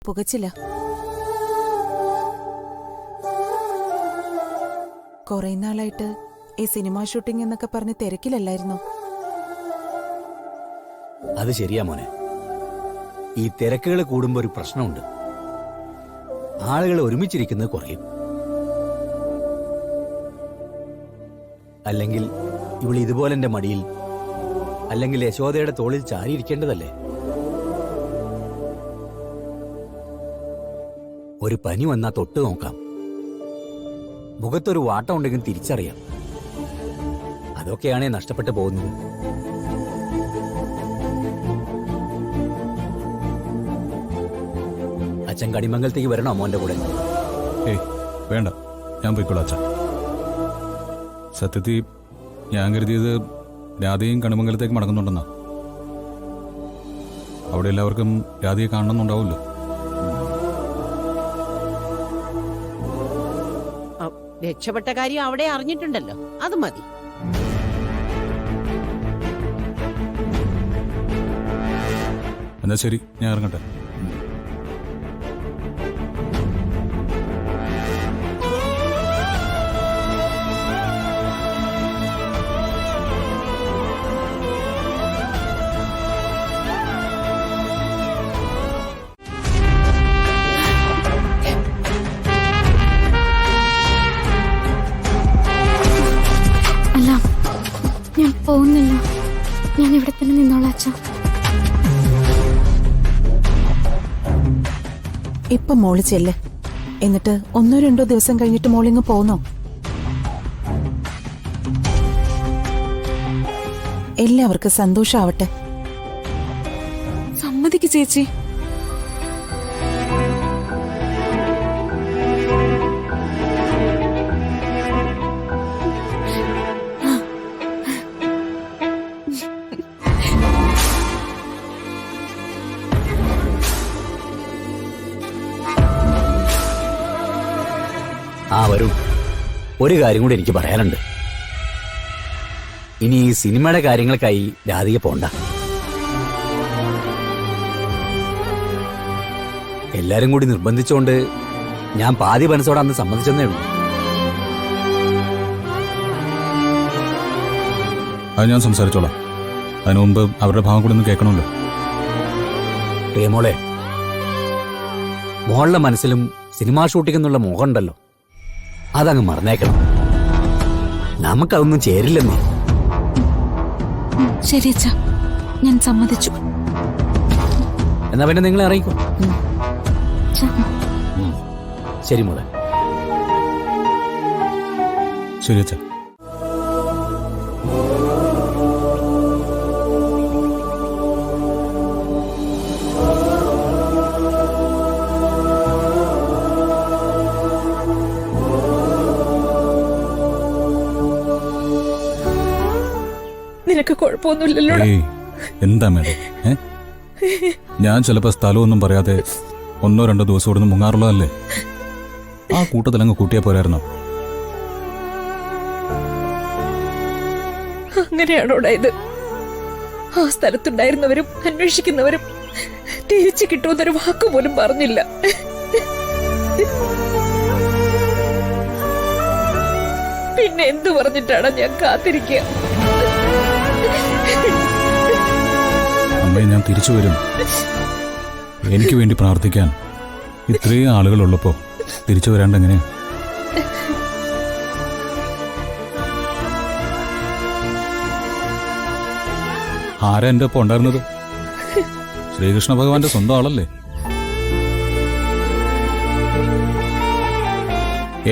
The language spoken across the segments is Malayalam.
പുകച്ചില്ല. കുറെ നാളായിട്ട് ഈ സിനിമാ ഷൂട്ടിംഗ് എന്നൊക്കെ പറഞ്ഞ് തിരക്കിലല്ലായിരുന്നു. അത് ശരിയാ മോനെ. ഈ തിരക്കുകൾ കൂടുമ്പോ ഒരു പ്രശ്നമുണ്ട്. ആളുകൾ ഒരുമിച്ചിരിക്കുന്നത് കുറയും. അല്ലെങ്കിൽ ഇവൾ ഇതുപോലെ എന്റെ മടിയിൽ അല്ലെങ്കിൽ യശോദയുടെ തോളിൽ ചാരിയിരിക്കേണ്ടതല്ലേ? ഒരു പനി വന്നാ തൊട്ട് നോക്കാം. മുഖത്തൊരു വാട്ടം ഉണ്ടെങ്കിൽ തിരിച്ചറിയാം. അതൊക്കെയാണേ നഷ്ടപ്പെട്ടു പോകുന്നത്. അച്ഛൻ കടിമംഗലത്തേക്ക് വരണോ മോന്റെ കൂടെ? വേണ്ട, ഞാൻ പോയിക്കോളാം അച്ഛൻ. സത്യത്തിൽ ഞാൻ കരുതിയത് രാധയും കണിമംഗലത്തേക്ക് മടങ്ങുന്നുണ്ടെന്നാ. അവിടെ എല്ലാവർക്കും രാധയെ കാണണമെന്നുണ്ടാവുമല്ലോ. രക്ഷപ്പെട്ട കാര്യം അവിടെ അറിഞ്ഞിട്ടുണ്ടല്ലോ, അത് മതി. എന്നാ ശരി, ഞാൻ ഇറങ്ങട്ടെ. ഞാൻ പോകുന്നില്ല. ഞാൻ ഇവിടെ തന്നെ നിന്നോളാം അച്ഛാ. ഇപ്പൊ മോള് ചെല്ല്. എന്നിട്ട് 1-2 ദിവസം കഴിഞ്ഞിട്ട് മോളിങ്ങ് പോന്നോ? എല്ലാവർക്കും സന്തോഷാവട്ടെ. സമ്മതിക്ക് ചേച്ചി. വരൂ. ഒരു കാര്യം കൂടി എനിക്ക് പറയാനുണ്ട്. ഇനി ഈ സിനിമയുടെ കാര്യങ്ങൾക്കായി രാധിക പോണ്ട. എല്ലാരും കൂടി നിർബന്ധിച്ചുകൊണ്ട് ഞാൻ പാതി മനസ്സോടെ അന്ന് സമ്മതിച്ചെന്നേ ഉള്ളൂ. അത് ഞാൻ സംസാരിച്ചോളാം. അതിനു മുമ്പ് അവരുടെ ഭാഗം കൂടി ഒന്ന് കേൾക്കണമല്ലോ. പ്രിയമോളെ, മോളുടെ മനസ്സിലും സിനിമാ ഷൂട്ടിംഗ് എന്നുള്ള മോഹം ഉണ്ടല്ലോ, അതങ്ങ് മറന്നേക്കണം. നമുക്കതൊന്നും ചേരില്ലെന്നേ. ശരി അച്ഛാ, ഞാൻ സമ്മതിച്ചു. എന്നാ പിന്നെ നിങ്ങളെ അറിയിക്കും. ശരി മോളെ. ശരി അച്ഛാ. നിനക്ക് കുഴപ്പമൊന്നുമില്ലല്ലോ? എന്താ മേഡം, ഞാൻ ചിലപ്പോ സ്ഥലമൊന്നും പറയാതെ 1-2 ദിവസം ഇവിടുന്ന് മുങ്ങാറുള്ളതല്ലേ. ആ കൂട്ടത്തിലങ്ങ് കൂട്ടിയാ പോരായിരുന്നോ? അങ്ങനെയാണോ ഇത്? ആ സ്ഥലത്തുണ്ടായിരുന്നവരും അന്വേഷിക്കുന്നവരും തിരിച്ചു കിട്ടുമെന്നൊരു വാക്കുപോലും പറഞ്ഞില്ല. പിന്നെ എന്തു പറഞ്ഞിട്ടാണ് ഞാൻ കാത്തിരിക്കുക? അമ്മയെ ഞാൻ തിരിച്ചു വരും. എനിക്ക് വേണ്ടി പ്രാർത്ഥിക്കാൻ ഇത്രയും ആളുകളുള്ളപ്പോ തിരിച്ചു വരാണ്ട് എങ്ങനെയാ? ആരാ എന്റെ ഒപ്പം ഉണ്ടായിരുന്നത്? ശ്രീകൃഷ്ണ ഭഗവാന്റെ സ്വന്തം ആളല്ലേ.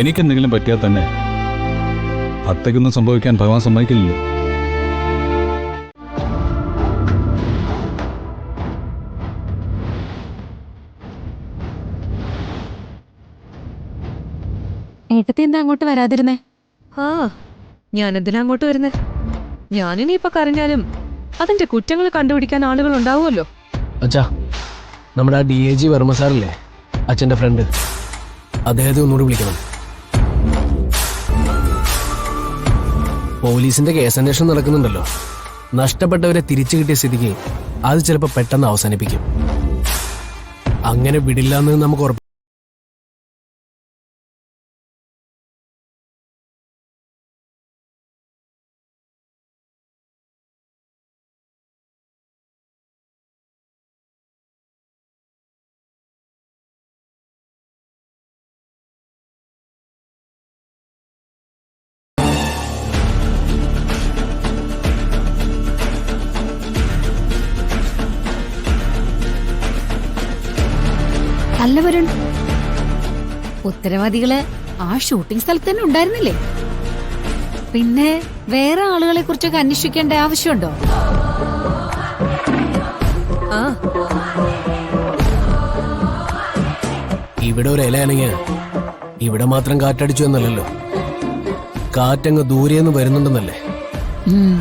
എനിക്കെന്തെങ്കിലും പറ്റിയാൽ തന്നെ ഭക്തയ്ക്കൊന്നും സംഭവിക്കാൻ ഭഗവാൻ സമ്മതിക്കില്ലല്ലോ. ഏട്ടത്തി എന്താ അങ്ങോട്ട് വരാതിരുന്നേ? ഞാനെന്തിനാ അങ്ങോട്ട് വരുന്നേ? ഞാനിനി ഇപ്പൊ കരഞ്ഞാലും അതിന്റെ കുറ്റങ്ങൾ കണ്ടുപിടിക്കാൻ ആളുകൾ ഉണ്ടാവുമല്ലോ. അച്ഛാ, നമ്മുടെ ആ DAG വർമ്മ സാറില്ലേ, അച്ഛന്റെ ഫ്രണ്ട്, അദ്ദേഹത്തെ ഒന്നുകൂടി വിളിക്കണം. പോലീസിന്റെ കേസന്വേഷണം നടക്കുന്നുണ്ടല്ലോ. നഷ്ടപ്പെട്ടവരെ തിരിച്ചു കിട്ടിയ സ്ഥിതിക്ക് അത് ചിലപ്പോൾ പെട്ടെന്ന് അവസാനിപ്പിക്കും. അങ്ങനെ വിടില്ല എന്ന് നമുക്ക് ഉറപ്പ്. അല്ല വരുൺ, ഉത്തരവാദികള് ആ ഷൂട്ടിംഗ് സ്ഥലത്ത് തന്നെ ഉണ്ടായിരുന്നില്ലേ? പിന്നെ വേറെ ആളുകളെ കുറിച്ചൊക്കെ അന്വേഷിക്കേണ്ട ആവശ്യമുണ്ടോ? ആ ഇവിടെ ഒരു ഇലയാണെങ്കിൽ ഇവിടെ മാത്രം കാറ്റടിച്ചു എന്നല്ലല്ലോ, കാറ്റങ്ങ് ദൂരെന്ന് വരുന്നുണ്ടെന്നല്ലേ. ഉം